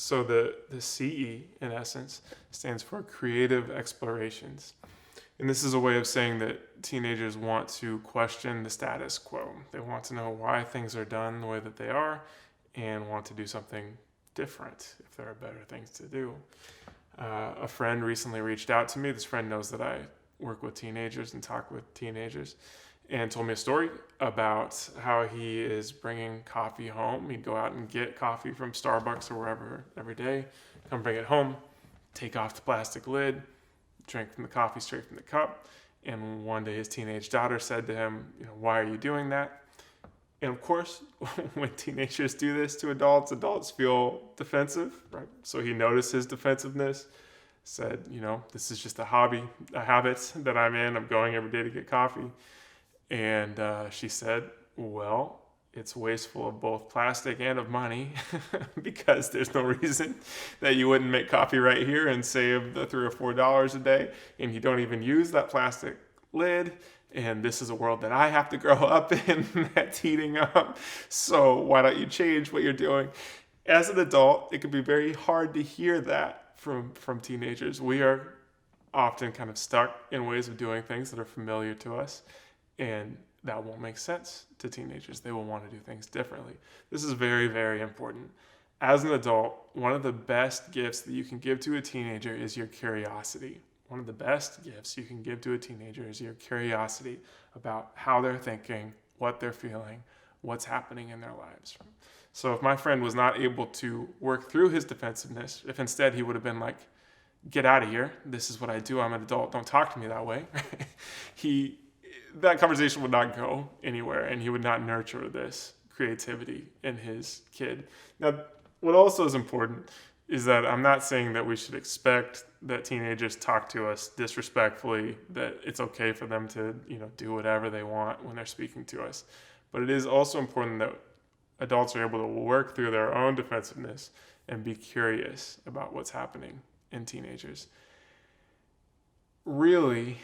So the CE, in essence, stands for creative explorations. And this is a way of saying that teenagers want to question the status quo. They want to know why things are done the way that they are and want to do something different if there are better things to do. A friend recently reached out to me. This friend knows that I work with teenagers and talk with teenagers, and told me a story about how he is bringing coffee home. He'd go out and get coffee from Starbucks or wherever every day, come bring it home, take off the plastic lid, drink from the coffee straight from the cup. And one day his teenage daughter said to him, why are you doing that? And of course, when teenagers do this to adults feel defensive, right? So he noticed his defensiveness, said, this is just a hobby, a habit that I'm in. I'm going every day to get coffee. And she said, well, it's wasteful of both plastic and of money because there's no reason that you wouldn't make coffee right here and save the $3 or $4 a day. And you don't even use that plastic lid. And this is a world that I have to grow up in that's heating up. So why don't you change what you're doing? As an adult, it can be very hard to hear that from teenagers. We are often kind of stuck in ways of doing things that are familiar to us. And that won't make sense to teenagers. They will want to do things differently. This is very, very important. As an adult, one of the best gifts that you can give to a teenager is your curiosity. One of the best gifts you can give to a teenager is your curiosity about how they're thinking, what they're feeling, what's happening in their lives. So if my friend was not able to work through his defensiveness, if instead he would have been like, get out of here, this is what I do, I'm an adult, don't talk to me that way, that conversation would not go anywhere, and he would not nurture this creativity in his kid. Now, what also is important is that I'm not saying that we should expect that teenagers talk to us disrespectfully, that it's okay for them to, do whatever they want when they're speaking to us. But it is also important that adults are able to work through their own defensiveness and be curious about what's happening in teenagers. Really,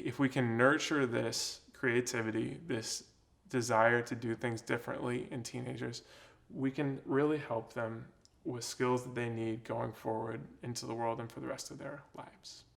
if we can nurture this creativity, this desire to do things differently in teenagers, we can really help them with skills that they need going forward into the world and for the rest of their lives.